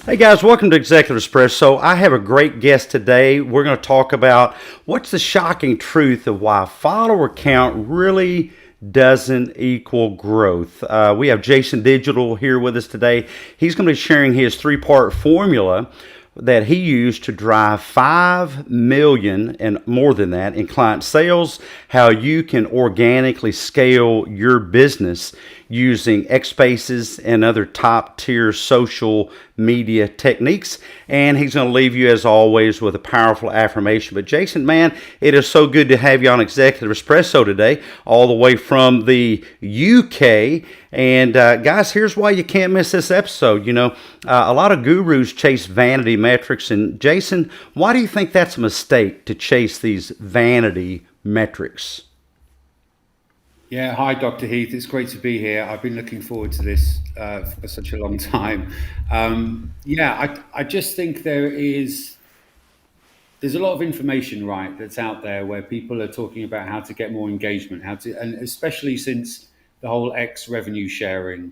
Hey guys, welcome to Executive Espresso. I have a great guest today. We're going to talk about what's the shocking truth of why follower count really doesn't equal growth. We have Jason Digital here with us today. He's going to be sharing his three-part formula that he used to drive 5 million and more than that in client sales, how you can organically scale your business using X-Spaces and other top tier social media techniques. And he's going to leave you, as always, with a powerful affirmation. But Jason, man, it is so good to have you on Executive Espresso today, all the way from the UK. And guys, here's why you can't miss this episode. A lot of gurus chase vanity metrics. And Jason, why do you think that's a mistake to chase these vanity metrics? Yeah, hi, Dr. Heath. It's great to be here. I've been looking forward to this for such a long time. I just think there's a lot of information, right, that's out there where people are talking about how to get more engagement, and especially since the whole X revenue sharing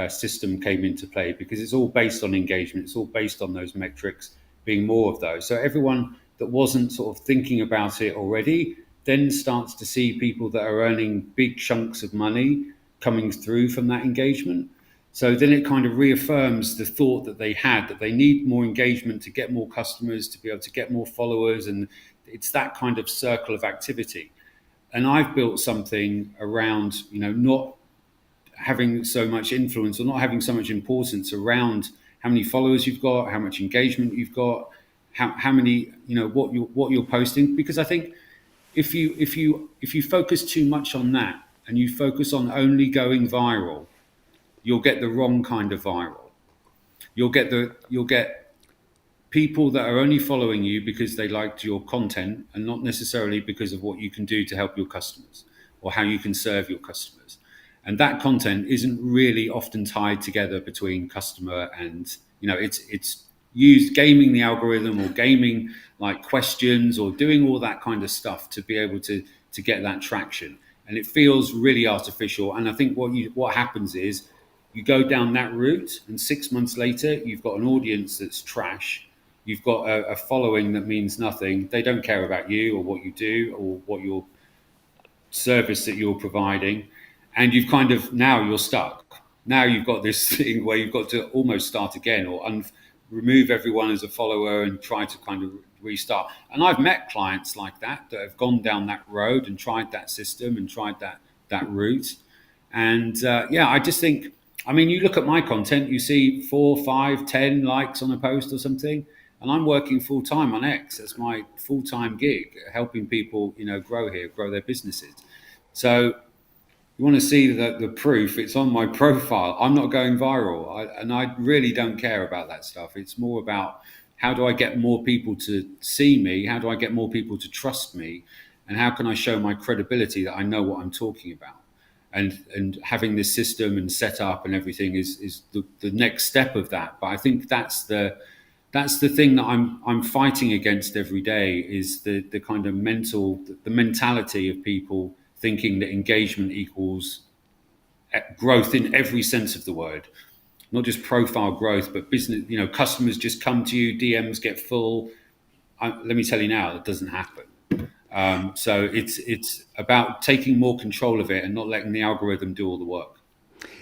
system came into play, because it's all based on engagement. It's all based on those metrics being more of those. So everyone that wasn't sort of thinking about it already then starts to see people that are earning big chunks of money coming through from that engagement. So then it kind of reaffirms the thought that they had, that they need more engagement to get more customers, to be able to get more followers. And it's that kind of circle of activity. And I've built something around, not having so much influence or not having so much importance around how many followers you've got, how much engagement you've got, how many, what you're posting. Because I think if you focus too much on that and you focus on only going viral, you'll get the wrong kind of viral. You'll get people that are only following you because they liked your content and not necessarily because of what you can do to help your customers or how you can serve your customers. And that content isn't really often tied together between customer and, it's used gaming the algorithm or gaming like questions or doing all that kind of stuff to be able to get that traction. And it feels really artificial. And I think what happens is you go down that route and 6 months later, you've got an audience that's trash. You've got a following that means nothing. They don't care about you or what you do or what your service that you're providing. And now you're stuck. Now you've got this thing where you've got to almost start again or remove everyone as a follower and try to kind of restart. And I've met clients like that have gone down that road and tried that system and tried that route. And I just think, you look at my content, you see 4, 5, 10 likes on a post or something. And I'm working full time on X. That's my full time gig, helping people, grow their businesses. So you want to see the proof, it's on my profile. I'm not going viral. And I really don't care about that stuff. It's more about how do I get more people to see me? How do I get more people to trust me? And how can I show my credibility that I know what I'm talking about? And having this system and set up and everything is the next step of that. But I think that's the thing that I'm fighting against every day, is the kind of the mentality of people thinking that engagement equals growth in every sense of the word, not just profile growth, but business. Customers just come to you, DMs get full. Let me tell you now, that doesn't happen. So it's about taking more control of it and not letting the algorithm do all the work.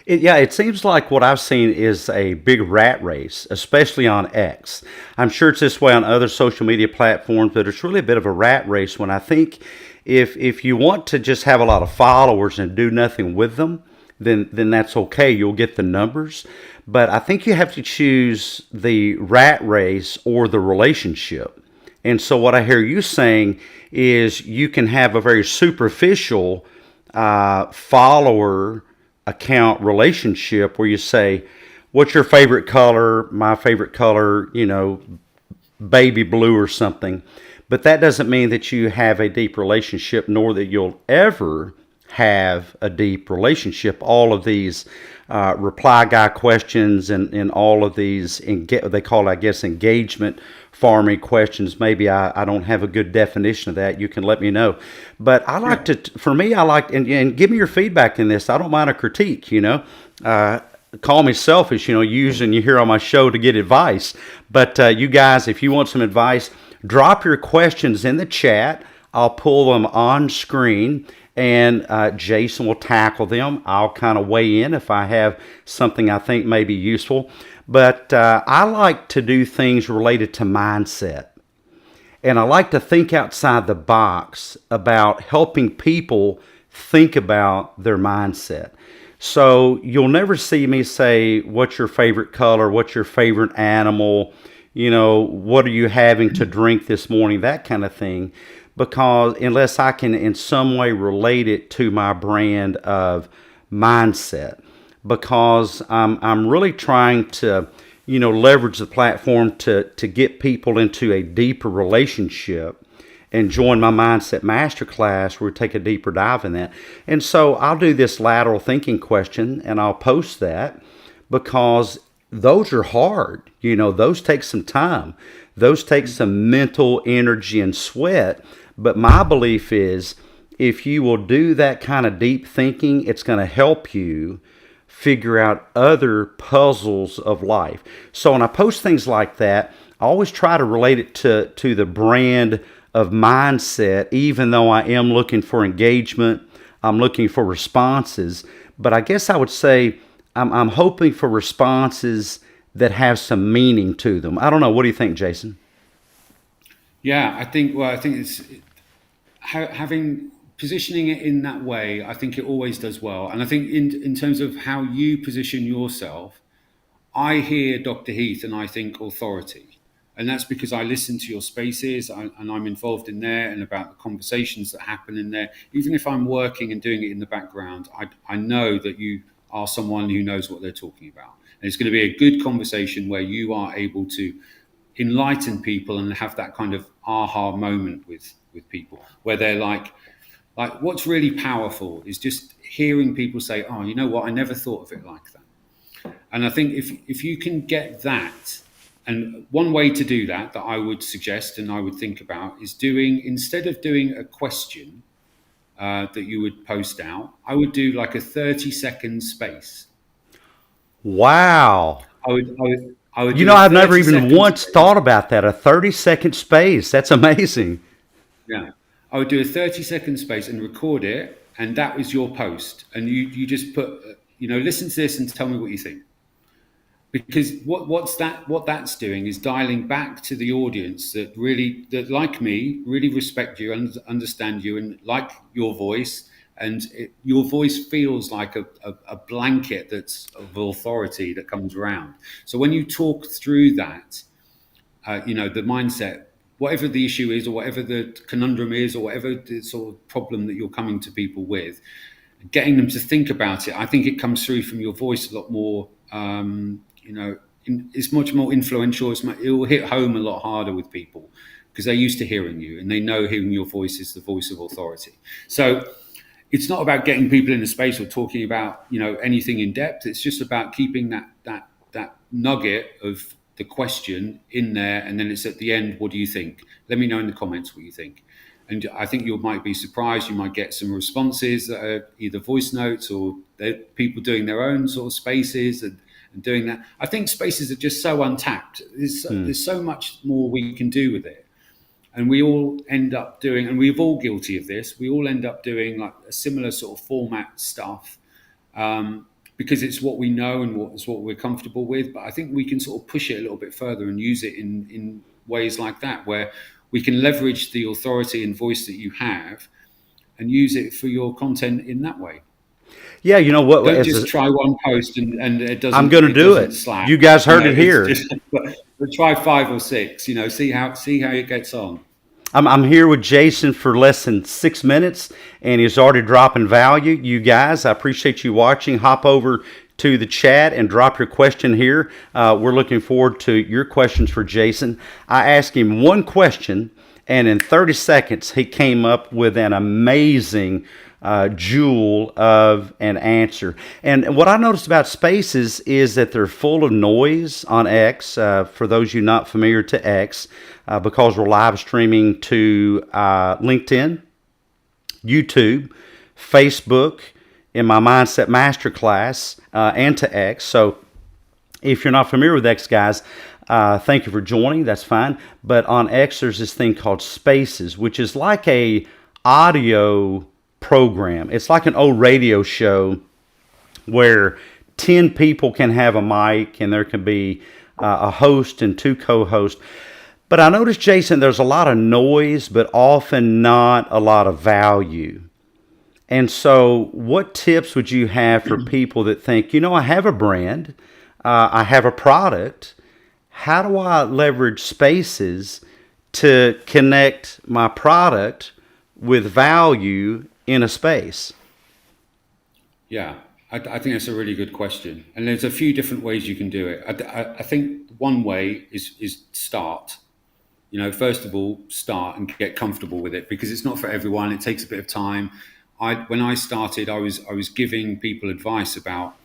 It seems like what I've seen is a big rat race, especially on X. I'm sure it's this way on other social media platforms, but it's really a bit of a rat race when I think if you want to just have a lot of followers and do nothing with them, then that's okay. You'll get the numbers. But I think you have to choose the rat race or the relationship. And so what I hear you saying is you can have a very superficial follower account relationship where you say, what's your favorite color? My favorite color, baby blue or something. But that doesn't mean that you have a deep relationship, nor that you'll ever have a deep relationship. All of these reply guy questions and all of these, they call it, I guess, engagement farming questions. Maybe I don't have a good definition of that. You can let me know. But I like to, for me, and give me your feedback in this. I don't mind a critique, call me selfish, using you here on my show to get advice. But you guys, if you want some advice, drop your questions in the chat. I'll pull them on screen, and Jason will tackle them. I'll kind of weigh in if I have something I think may be useful. But I like to do things related to mindset. And I like to think outside the box about helping people think about their mindset. So you'll never see me say, what's your favorite color? What's your favorite animal? What are you having to drink this morning? That kind of thing. Because unless I can in some way relate it to my brand of mindset. Because I'm really trying to leverage the platform to get people into a deeper relationship and join my Mindset Masterclass where we take a deeper dive in that. And so I'll do this lateral thinking question and I'll post that because those are hard. Those take some time. Those take some mental energy and sweat. But my belief is if you will do that kind of deep thinking, it's going to help you figure out other puzzles of life. So when I post things like that, I always try to relate it to the brand of mindset, even though I am looking for engagement, I'm looking for responses. But I guess I would say I'm hoping for responses that have some meaning to them. I don't know. What do you think, Jason? Yeah, I think it's having positioning it in that way. I think it always does well. And I think in terms of how you position yourself, I hear Dr. Heath and I think authority. And that's because I listen to your spaces and I'm involved in there and about the conversations that happen in there. Even if I'm working and doing it in the background, I know that you are someone who knows what they're talking about. And it's going to be a good conversation where you are able to enlighten people and have that kind of aha moment with people where they're like what's really powerful is just hearing people say, oh, you know what, I never thought of it like that. And I think if you can get that, and one way to do that I would suggest and I would think about is instead of doing a question that you would post out, I would do like a 30-second space. Wow. I would I've never even once thought about that. A 30-second space. That's amazing. Yeah. I would do a 30-second space and record it. And that was your post. And you just put, listen to this and tell me what you think. Because what that's doing is dialing back to the audience that like me, really respect you and understand you and like your voice. And your voice feels like a blanket that's of authority that comes around. So when you talk through that, the mindset, whatever the issue is or whatever the conundrum is or whatever the sort of problem that you're coming to people with, getting them to think about it, I think it comes through from your voice a lot more, it's much more influential. It will hit home a lot harder with people because they're used to hearing you and they know hearing your voice is the voice of authority. So it's not about getting people in a space or talking about, anything in depth. It's just about keeping that nugget of the question in there. And then it's at the end, what do you think? Let me know in the comments what you think. And I think you might be surprised. You might get some responses that are either voice notes or people doing their own sort of spaces and doing that. I think spaces are just so untapped. There's so much more we can do with it. And we all end up doing, and we're all guilty of this, we all end up doing like a similar sort of format stuff because it's what we know and it's what we're comfortable with. But I think we can sort of push it a little bit further and use it in ways like that, where we can leverage the authority and voice that you have and use it for your content in that way. Yeah, you know what? Don't just try one post and it doesn't. I'm going to do it. Slack. You guys heard it here. But try 5 or 6. See how it gets on. I'm here with Jason for less than 6 minutes, and he's already dropping value. You guys, I appreciate you watching. Hop over to the chat and drop your question here. We're looking forward to your questions for Jason. I asked him one question, and in 30 seconds, he came up with an amazing jewel of an answer. And what I noticed about spaces is that they're full of noise on X. For those of you not familiar to X, because we're live streaming to LinkedIn, YouTube, Facebook, in my Mindset Masterclass and to X. So if you're not familiar with X, guys, thank you for joining. That's fine. But on X, there's this thing called Spaces, which is like a audio program. It's like an old radio show where 10 people can have a mic and there can be a host and 2 co-hosts. But I noticed, Jason, there's a lot of noise, but often not a lot of value. And so what tips would you have for people that think, I have a brand, I have a product. How do I leverage Spaces to connect my product with value in a space? Yeah, I think that's a really good question. And there's a few different ways you can do it. I think one way is start. First of all, start and get comfortable with it, because it's not for everyone. It takes a bit of time. When I started, I was giving people advice about,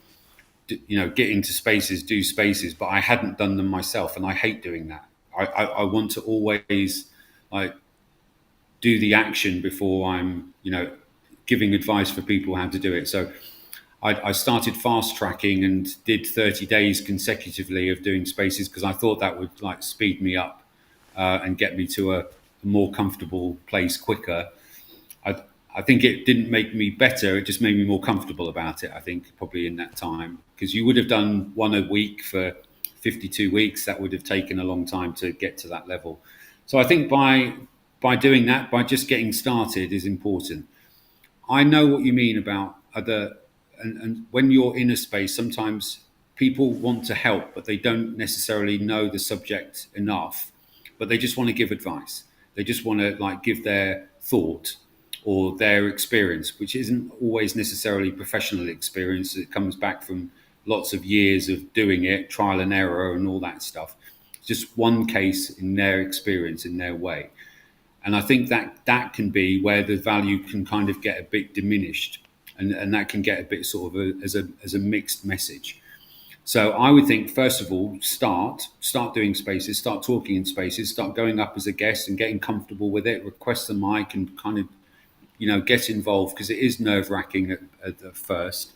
get into spaces, do spaces, but I hadn't done them myself, and I hate doing that. I want to always do the action before I'm, giving advice for people how to do it. So I started fast tracking and did 30 days consecutively of doing spaces, because I thought that would speed me up and get me to a more comfortable place quicker. I think it didn't make me better. It just made me more comfortable about it, I think, probably in that time. Because you would have done one a week for 52 weeks. That would have taken a long time to get to that level. So I think by doing that, by just getting started is important. I know what you mean about and when you're in a space, sometimes people want to help, but they don't necessarily know the subject enough, but they just want to give advice. They just want to give their thought or their experience, which isn't always necessarily professional experience. It comes back from lots of years of doing it, trial and error and all that stuff. It's just one case in their experience, in their way. And I think that can be where the value can kind of get a bit diminished, and that can get a bit sort of as a mixed message. So I would think, first of all, start doing spaces, start talking in spaces, start going up as a guest and getting comfortable with it, request the mic and kind of, get involved, because it is nerve-wracking at the first.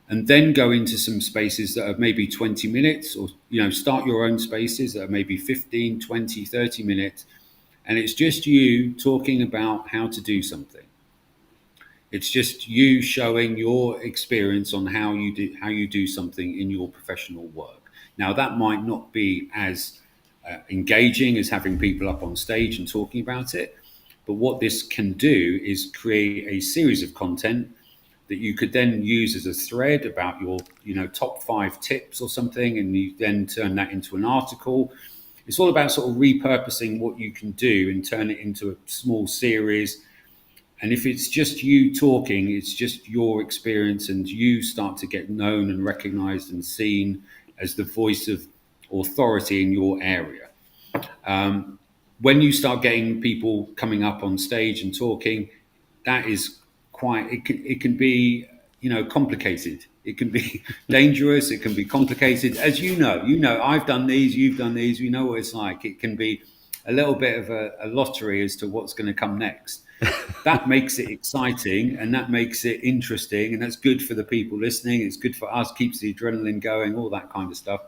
And then go into some spaces that are maybe 20 minutes, or, start your own spaces that are maybe 15, 20, 30 minutes. And it's just you talking about how to do something. It's just you showing your experience on how you do something in your professional work. Now, that might not be as engaging as having people up on stage and talking about it. But what this can do is create a series of content that you could then use as a thread about your, top 5 tips or something, and you then turn that into an article. It's all about sort of repurposing what you can do and turn it into a small series. And if it's just you talking, it's just your experience, and you start to get known and recognized and seen as the voice of authority in your area. When you start getting people coming up on stage and talking, that is it can be, complicated. It can be dangerous. It can be complicated. As I've done these, you've done these. We know what it's like. It can be a little bit of a lottery as to what's going to come next. That makes it exciting, and that makes it interesting, and that's good for the people listening. It's good for us, keeps the adrenaline going, all that kind of stuff.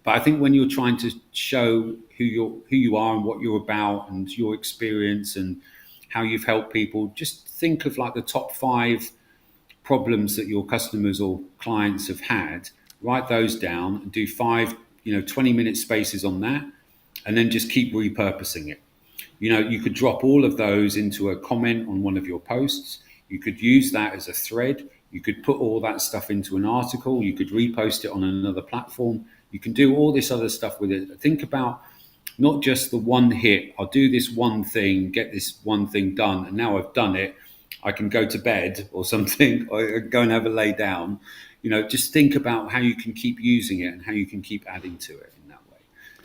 But I think when you're trying to show who you are and what you're about and your experience and how you've helped people, just think of the top 5 problems that your customers or clients have had. Write those down and do 5, 20-minute spaces on that, and then just keep repurposing it. You could drop all of those into a comment on one of your posts. You could use that as a thread. You could put all that stuff into an article. You could repost it on another platform. You can do all this other stuff with it. Think about not just the one hit. I'll do this one thing, get this one thing done, and now I've done it, I can go to bed or something, or go and have a lay down. Just think about how you can keep using it and how you can keep adding to it in that way.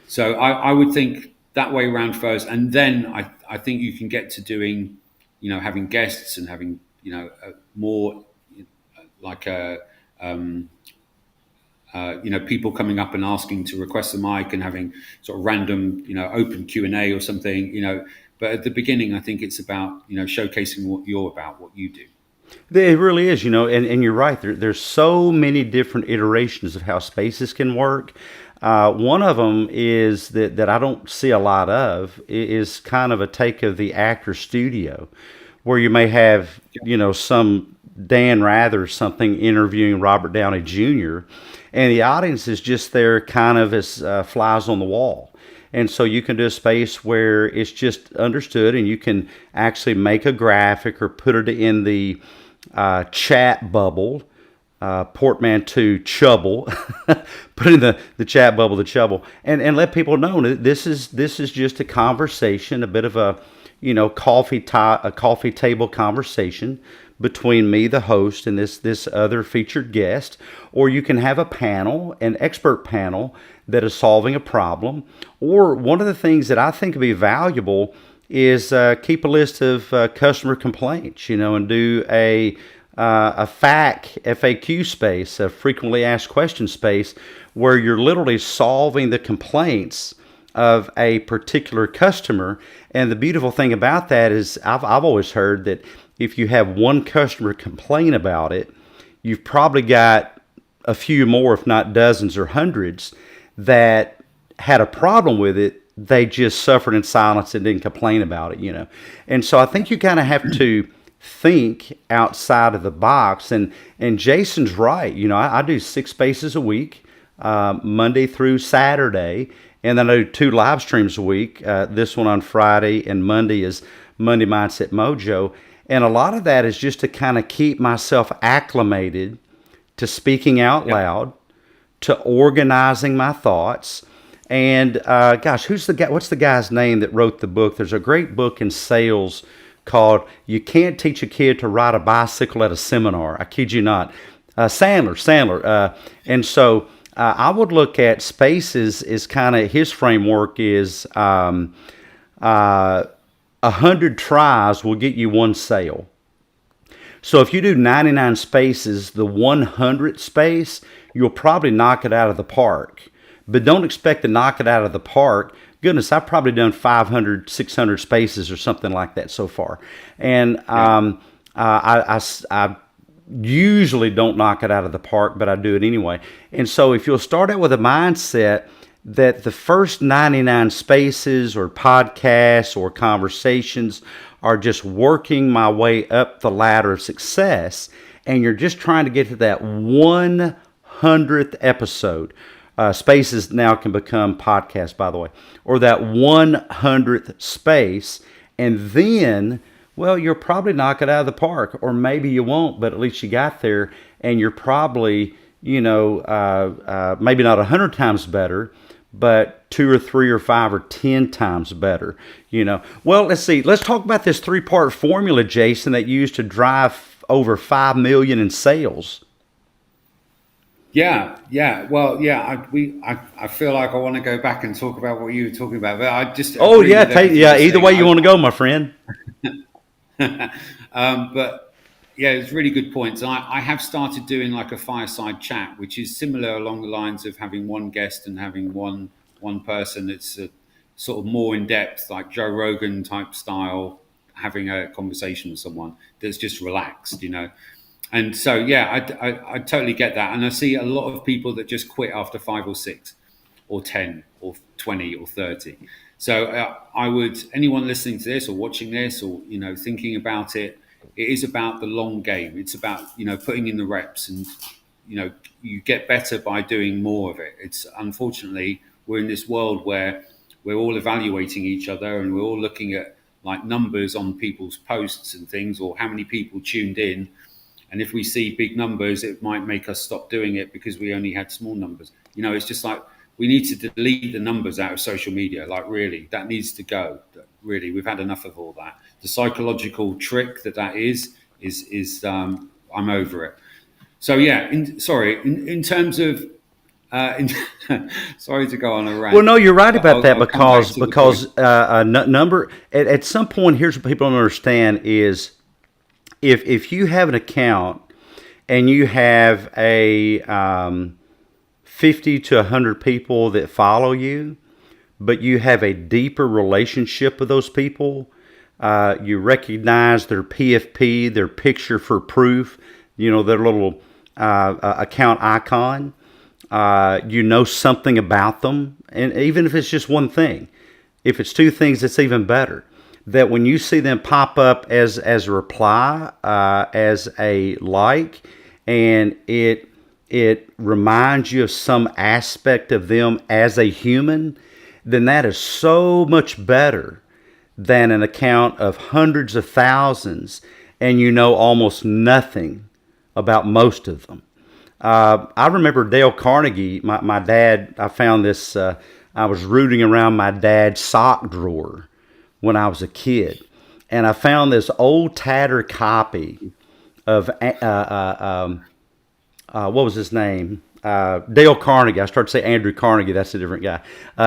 So I would think that way around first, and then I think you can get to doing, having guests and having, more people coming up and asking to request a mic and having sort of random, open Q&A or something, But at the beginning, I think it's about, showcasing what you're about, what you do. It really is, and you're right. There's so many different iterations of how spaces can work. One of them is that I don't see a lot of is kind of a take of the actor studio, where you may have, some Dan Rather or something interviewing Robert Downey Jr., and the audience is just there kind of as flies on the wall. And so you can do a space where it's just understood, and you can actually make a graphic or put it in the chat bubble, portmanteau chubble, put in the chat bubble, the chubble, and let people know that this is just a conversation, a bit of a a coffee table conversation between me, the host, and this other featured guest. Or you can have a panel, an expert panel that is solving a problem. Or one of the things that I think would be valuable is keep a list of customer complaints, and do a FAQ space, a frequently asked question space, where you're literally solving the complaints of a particular customer. And the beautiful thing about that is I've always heard that if you have one customer complain about it, you've probably got a few more, if not dozens or hundreds, that had a problem with it. They just suffered in silence and didn't complain about it. And so I think you kind of have to think outside of the box. And Jason's right. I do 6 spaces a week, Monday through Saturday. And then I do 2 live streams a week. This one on Friday, and Monday is Monday Mindset Mojo. And a lot of that is just to kind of keep myself acclimated to speaking out loud, to organizing my thoughts. And gosh, who's the guy? What's the guy's name that wrote the book? There's a great book in sales called "You Can't Teach a Kid to Ride a Bicycle at a Seminar." I kid you not. Sandler. And so I would look at spaces as kind of his framework is 100 tries will get you 1 sale. So if you do 99 spaces, the 100th space, you'll probably knock it out of the park. But don't expect to knock it out of the park. Goodness, I've probably done 500, 600 spaces or something like that so far. And I usually don't knock it out of the park, but I do it anyway. And so if you'll start out with a mindset that the first 99 spaces or podcasts or conversations are just working my way up the ladder of success, and you're just trying to get to that 100th episode. Spaces now can become podcasts, by the way, or that 100th space, and then, well, you'll probably knock it out of the park, or maybe you won't, but at least you got there, and you're probably, maybe not 100 times better, but 2 or 3 or 5 or 10 times better. Well, let's see. Let's talk about this 3-part formula, Jason, that you used to drive over 5 million in sales. Yeah. Well, yeah. I feel like I want to go back and talk about what you were talking about, but I just either way you want to go, my friend. But yeah, it's really good points. I have started doing like a fireside chat, which is similar along the lines of having one guest and having one person. It's a sort of more in depth, like Joe Rogan type style, having a conversation with someone that's just relaxed, And so, yeah, I totally get that. And I see a lot of people that just quit after 5 or 6 or 10 or 20 or 30. So anyone listening to this or watching this or, thinking about it, it is about the long game. It's about, putting in the reps, and, you get better by doing more of it. It's unfortunately, we're in this world where we're all evaluating each other, and we're all looking at like numbers on people's posts and things, or how many people tuned in. And if we see big numbers, it might make us stop doing it because we only had small numbers. It's just like we need to delete the numbers out of social media. Like, really, that needs to go. Really, we've had enough of all that. The psychological trick that is I'm over it. So yeah, in terms of, sorry to go on a rant. Well, no, you're right about that because a number at some point. Here's what people don't understand is if you have an account and you have a 50 to 100 people that follow you, but you have a deeper relationship with those people, You recognize their PFP, their picture for proof, their little account icon. You know something about them, and even if it's just one thing, if it's two things, it's even better. That when you see them pop up as a reply, as a like, and it reminds you of some aspect of them as a human, then that is so much better than an account of hundreds of thousands, and you know almost nothing about most of them. I remember Dale Carnegie, my dad. I found this, I was rooting around my dad's sock drawer when I was a kid. And I found this old tattered copy of, what was his name? Dale Carnegie. I started to say Andrew Carnegie. That's a different guy.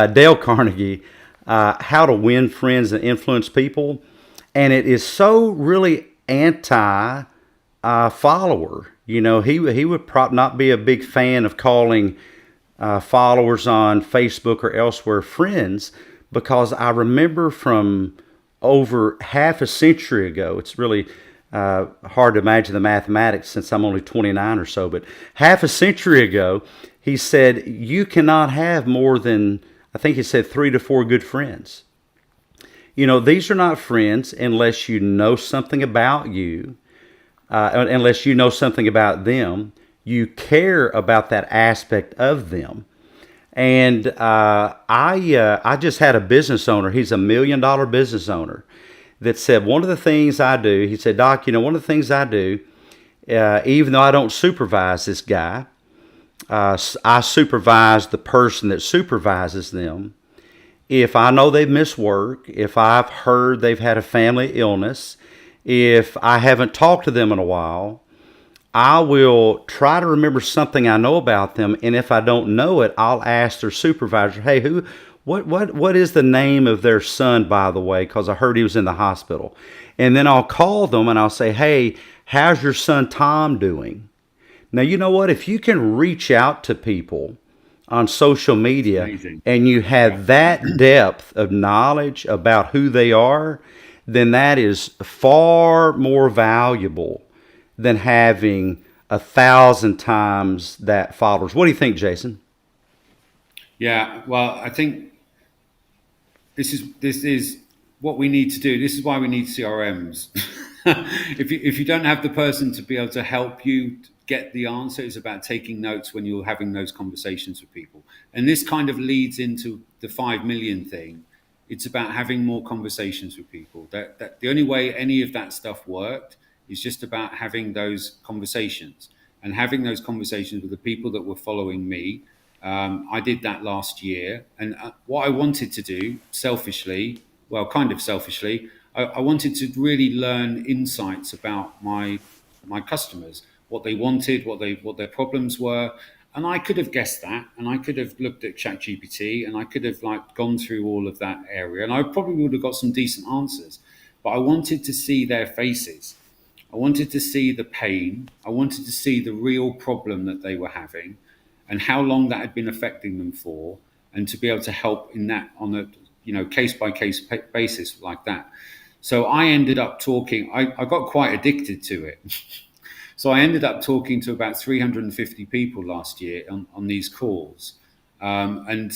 Dale Carnegie, How to Win Friends and Influence People. And it is so really anti follower. He would not be a big fan of calling followers on Facebook or elsewhere friends, because I remember from over half a century ago, it's really hard to imagine the mathematics since I'm only 29 or so, but half a century ago, he said, you cannot have more than, I think he said, 3 to 4 good friends. These are not friends unless you know something about you, unless you know something about them, you care about that aspect of them. And I just had a business owner. He's $1 million business owner that said, one of the things I do, he said, Doc, one of the things I do, even though I don't supervise this guy, I supervise the person that supervises them. If I know they've missed work, if I've heard they've had a family illness, if I haven't talked to them in a while, I will try to remember something I know about them, and if I don't know it, I'll ask their supervisor, "Hey, what is the name of their son, by the way? Because I heard he was in the hospital." And then I'll call them and I'll say, "Hey, how's your son Tom doing?" Now, you know what? If you can reach out to people on social media and you have that depth of knowledge about who they are, then that is far more valuable than having 1,000 times that followers. What do you think, Jason? Yeah, well, I think this is what we need to do. This is why we need CRMs. If you don't have the person to be able to help you get the answer, it's about taking notes when you're having those conversations with people. And this kind of leads into the 5 million thing. It's about having more conversations with people. That the only way any of that stuff worked is just about having those conversations and having those conversations with the people that were following me. I did that last year, and what I wanted to do, selfishly, well, kind of selfishly, I wanted to really learn insights about my customers, what they wanted, what their problems were, and I could have guessed that, and I could have looked at ChatGPT, and I could have gone through all of that area, and I probably would have got some decent answers, but I wanted to see their faces. I wanted to see the pain. I wanted to see the real problem that they were having, and how long that had been affecting them for, and to be able to help in that on a case by case basis like that. So I ended up talking. I got quite addicted to it. So I ended up talking to about 350 people last year on these calls, and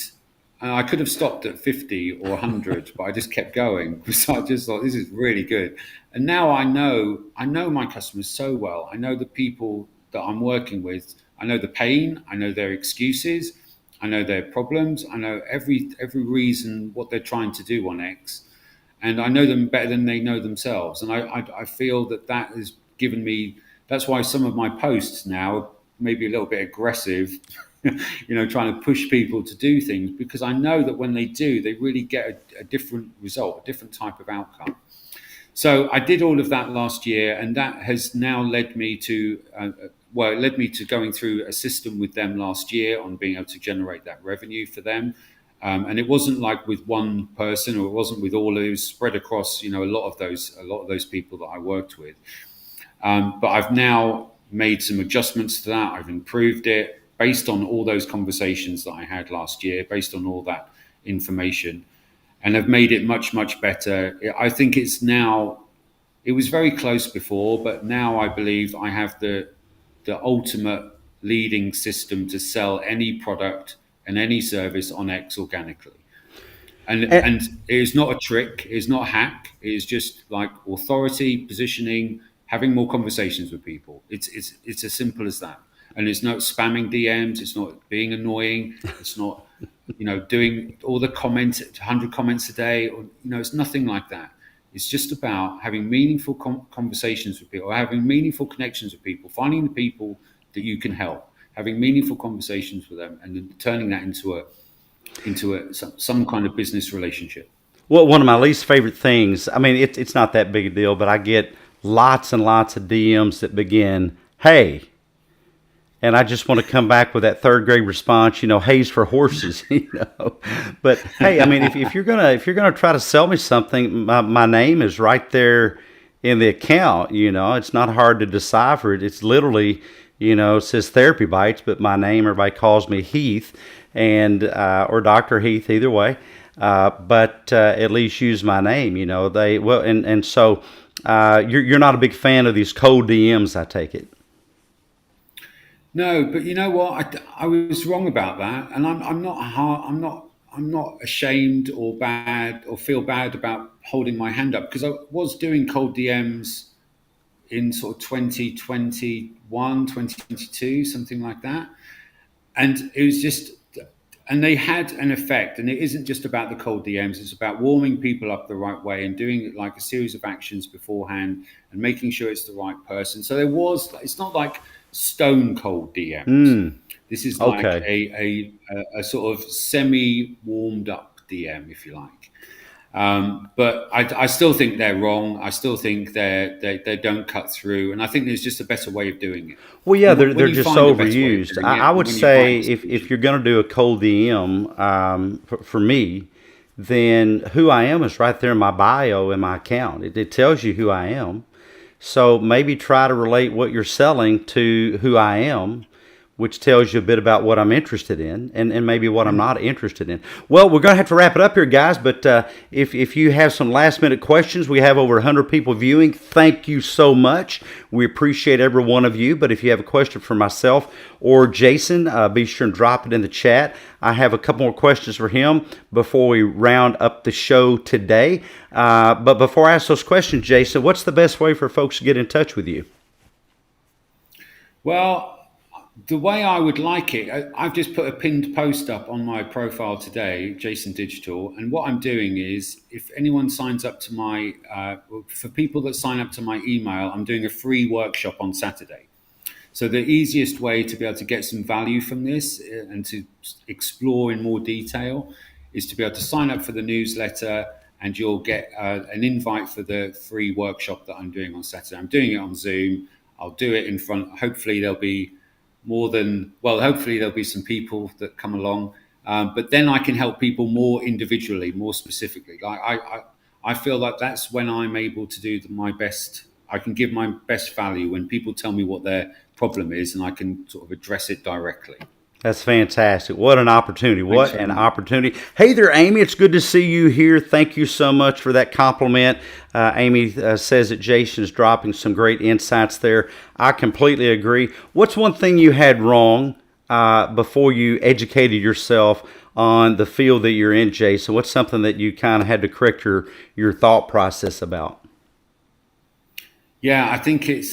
I could have stopped at 50 or 100, but I just kept going because I just thought this is really good. And now I know my customers so well. I know the people that I'm working with. I know the pain. I know their excuses. I know their problems. I know every reason what they're trying to do on X, and I know them better than they know themselves. And I feel that has given me. That's why some of my posts now may be a little bit aggressive, trying to push people to do things, because I know that when they do, they really get a different result, a different type of outcome. So I did all of that last year, and that has now led me to going through a system with them last year on being able to generate that revenue for them. And it wasn't like with one person, or it wasn't with all. It was spread across, a lot of those people that I worked with. But I've now made some adjustments to that. I've improved it based on all those conversations that I had last year, based on all that information. and have made it much, much better. I think it's now, it was very close before, but now I believe I have the ultimate leading system to sell any product and any service on X organically. And, And it is not a trick, it is not a hack, it is just like authority, positioning, having more conversations with people. It's as simple as that. And it's not spamming DMs, it's not being annoying, it's not, doing all the comments, 100 comments a day, or it's nothing like that. It's just about having meaningful conversations with people, or having meaningful connections with people, finding the people that you can help, having meaningful conversations with them, and then turning that some kind of business relationship. well, one of my least favorite things, I mean, it's not that big a deal, but I get lots and lots of DMs that begin, hey, and I just want to come back with that third grade response, hay's for horses, But hey, I mean, if you're gonna try to sell me something, my name is right there in the account. It's not hard to decipher it. It's literally, it says Therapy Bites, but my name, everybody calls me Heath, and or Dr. Heath, either way. But at least use my name. They well, and so you're not a big fan of these cold DMs, I take it. No, but you know what? I was wrong about that, and I'm not I'm not ashamed or bad or feel bad about holding my hand up, because I was doing cold DMs in sort of 2021, 2022, something like that, and it was just, and they had an effect. And it isn't just about the cold DMs, it's about warming people up the right way and doing it like a series of actions beforehand and making sure it's the right person. So it's not like stone cold DMs. Mm, This is like okay. a sort of semi warmed up DM, if you like. But I still think they're wrong. I still think they don't cut through, and I think there's just a better way of doing it. Well, yeah, And they're when you just find a better way of overused. doing I it, would when you find say a if solution, you're going to do a cold DM, for me, then who I am is right there in my bio in my account. It tells you who I am. So maybe try to relate what you're selling to who I am, which tells you a bit about what I'm interested in, and maybe what I'm not interested in. Well, we're going to have to wrap it up here, guys, but if you have some last minute questions, we have over 100 people viewing. Thank you so much. We appreciate every one of you, but if you have a question for myself or Jason, be sure and drop it in the chat. I have a couple more questions for him before we round up the show today. But before I ask those questions, Jason, what's the best way for folks to get in touch with you? well, the way I would like it, I've just put a pinned post up on my profile today, Jason Digital. And what I'm doing is, if anyone signs up to for people that sign up to my email, I'm doing a free workshop on Saturday. So the easiest way to be able to get some value from this and to explore in more detail is to be able to sign up for the newsletter, and you'll get an invite for the free workshop that I'm doing on Saturday. I'm doing it on Zoom. I'll do it in front. Hopefully there'll be hopefully there'll be some people that come along, but then I can help people more individually, more specifically. Like I feel like that's when I'm able to do my best. I can give my best value when people tell me what their problem is, and I can sort of address it directly. That's fantastic. What an opportunity. Thanks What very an much. opportunity. Hey there, Amy. It's good to see you here. Thank you so much for that compliment. Amy says that Jason is dropping some great insights there. I completely agree. What's one thing you had wrong before you educated yourself on the field that you're in, Jason? What's something that you kind of had to correct your thought process about? Yeah, I think it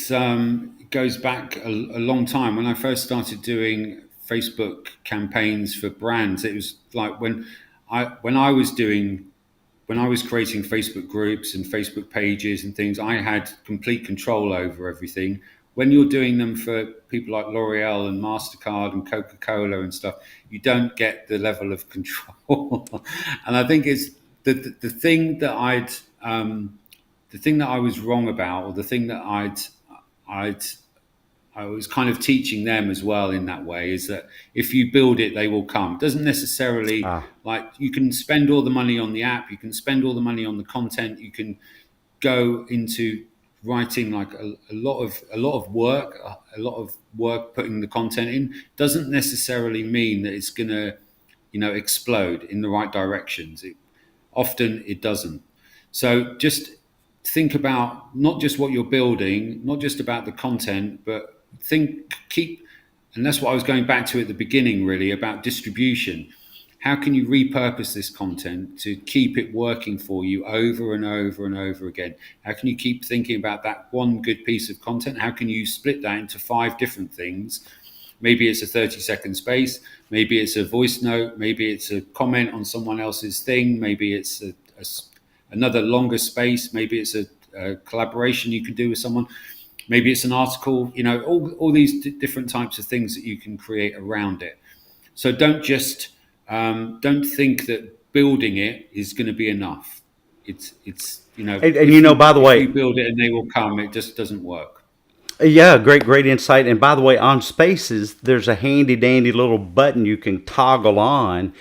goes back a long time. When I first started doing Facebook campaigns for brands, it was like when I was doing when I was creating Facebook groups and Facebook pages and things, I had complete control over everything. When you're doing them for people like L'Oreal and MasterCard and Coca-Cola and stuff, you don't get the level of control. And I think it's the thing that the thing that I was wrong about, or the thing that I'd I was kind of teaching them as well in that way, is that if you build it, they will come. It doesn't necessarily, Ah, like, you can spend all the money on the app, you can spend all the money on the content, you can go into writing like a lot of work, a lot of work putting the content in. Doesn't necessarily mean that it's gonna explode in the right directions. Often it doesn't. So just think about not just what you're building, not just about the content, but and that's what I was going back to at the beginning, really, about distribution. How can you repurpose this content to keep it working for you over and over and over again? How can you keep thinking about that one good piece of content? How can you split that into 5 different things? Maybe it's a 30-second space. Maybe it's a voice note. Maybe it's a comment on someone else's thing. Maybe it's another longer space. Maybe it's a collaboration you can do with someone. Maybe it's an article. All these different types of things that you can create around it. So don't think that building it is going to be enough. It's By the if way, you build it and they will come, it just doesn't work. yeah, great insight. And by the way, on Spaces, there's a handy dandy little button you can toggle on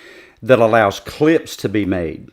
that allows clips to be made.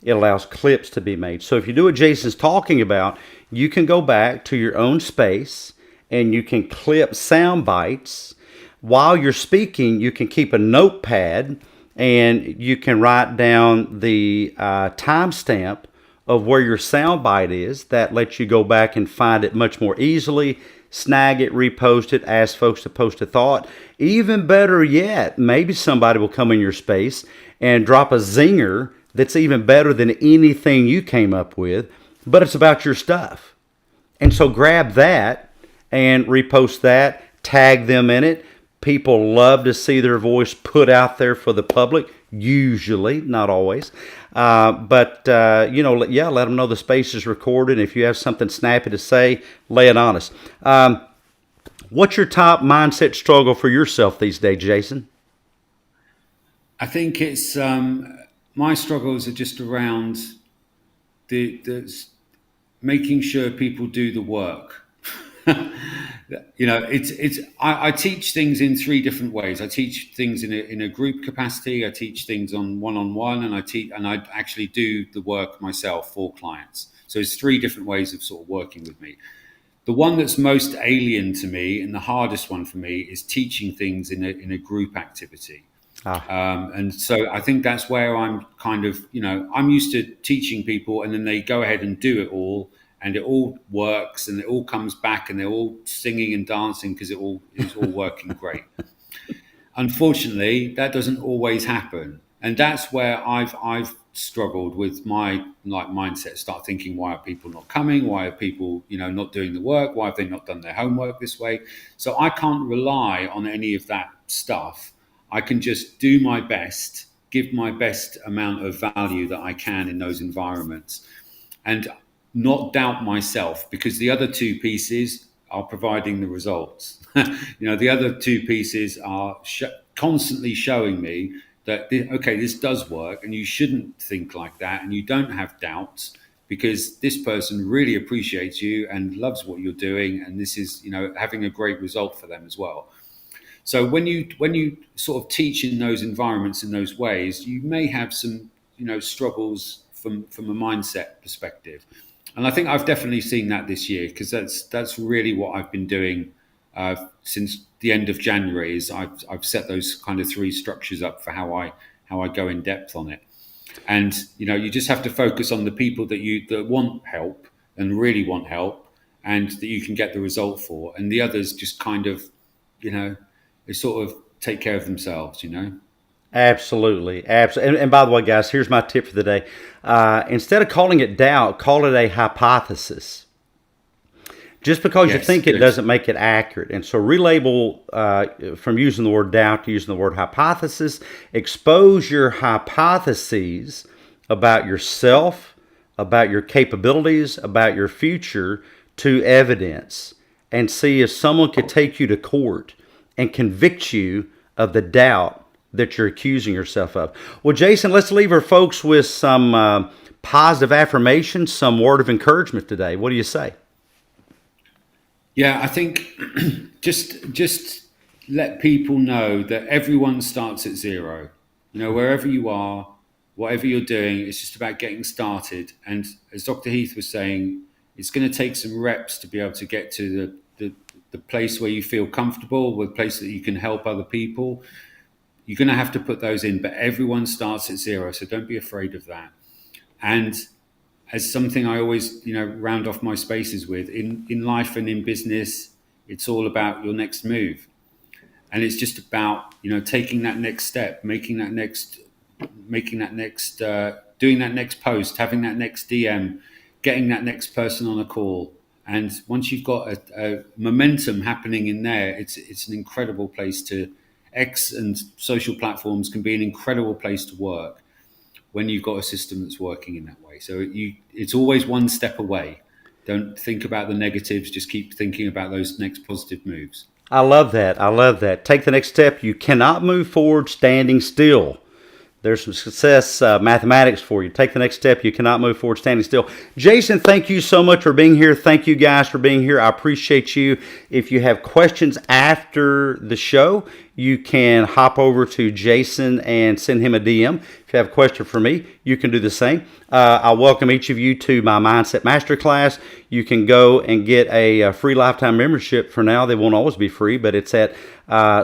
It allows clips to be made. So if you do what Jason's talking about, you can go back to your own space and you can clip sound bites. While you're speaking, you can keep a notepad and you can write down the timestamp of where your sound bite is. That lets you go back and find it much more easily, snag it, repost it, ask folks to post a thought. Even better yet, maybe somebody will come in your space and drop a zinger that's even better than anything you came up with, but it's about your stuff. And so grab that and repost that, tag them in it. People love to see their voice put out there for the public, usually, not always. But let them know the space is recorded. If you have something snappy to say, lay it on us. What's your top mindset struggle for yourself these days, Jason? I think it's my struggles are just around the making sure people do the work. I teach things in 3 different ways. I teach things in a group capacity. I teach things on one-on-one, and I actually do the work myself for clients. So it's 3 different ways of sort of working with me. The one that's most alien to me and the hardest one for me is teaching things in a group activity. And so I think that's where I'm kind of, I'm used to teaching people and then they go ahead and do it all. And it all works and it all comes back and they're all singing and dancing because it all is all working great. Unfortunately, that doesn't always happen. And that's where I've struggled with my mindset. Start thinking, why are people not coming? Why are people, not doing the work? Why have they not done their homework this way? So I can't rely on any of that stuff. I can just do my best, give my best amount of value that I can in those environments. And not doubt myself, because the other 2 pieces are providing the results. The other 2 pieces are constantly showing me that, okay, this does work and you shouldn't think like that and you don't have doubts because this person really appreciates you and loves what you're doing. And this is, having a great result for them as well. So when you sort of teach in those environments in those ways, you may have some, struggles from a mindset perspective. And I think I've definitely seen that this year because that's really what I've been doing since the end of January. Is I've set those kind of 3 structures up for how I go in depth on it. And you just have to focus on the people that want help and really want help, and that you can get the result for. And the others just kind of, they sort of take care of themselves. Absolutely. And by the way, guys, here's my tip for the day. Instead of calling it doubt, call it a hypothesis. Just because you think it doesn't make it accurate. And so relabel from using the word doubt to using the word hypothesis. Expose your hypotheses about yourself, about your capabilities, about your future to evidence. And see if someone could take you to court and convict you of the doubt that you're accusing yourself of. Well, Jason, let's leave our folks with some positive affirmation, some word of encouragement today. What do you say? Yeah, I think just let people know that everyone starts at 0. Wherever you are, whatever you're doing, it's just about getting started. And as Dr. Heath was saying, it's going to take some reps to be able to get to the place where you feel comfortable, the place that you can help other people. You're going to have to put those in, but everyone starts at 0, so don't be afraid of that. And as something I always, round off my spaces with, in life and in business, it's all about your next move. And it's just about, taking that next step, doing that next post, having that next DM, getting that next person on a call. And once you've got a momentum happening in there, it's an incredible place to. X and social platforms can be an incredible place to work when you've got a system that's working in that way. So it's always one step away. Don't think about the negatives. Just keep thinking about those next positive moves. I love that. I love that. Take the next step. You cannot move forward standing still. There's some success mathematics for you. Take the next step. You cannot move forward standing still. Jason, thank you so much for being here. Thank you guys for being here. I appreciate you. If you have questions after the show, you can hop over to Jason and send him a DM. If you have a question for me, you can do the same. I welcome each of you to my Mindset Masterclass. You can go and get a free lifetime membership for now. They won't always be free, but it's at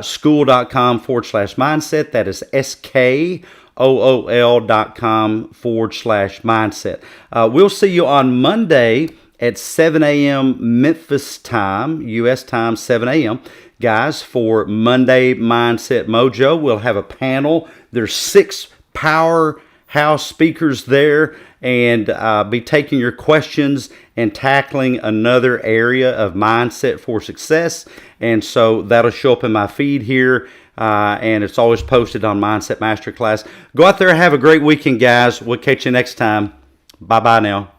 school.com/mindset. That is SKOOL.com/mindset. We'll see you on Monday at 7 a.m. Memphis time, U.S. time, 7 a.m. Guys, for Monday Mindset Mojo, we'll have a panel. There's 6 powerhouse speakers there, and be taking your questions and tackling another area of mindset for success. And so that'll show up in my feed here, and it's always posted on Mindset Masterclass. Go out there and have a great weekend, guys. We'll catch you next time. Bye-bye now.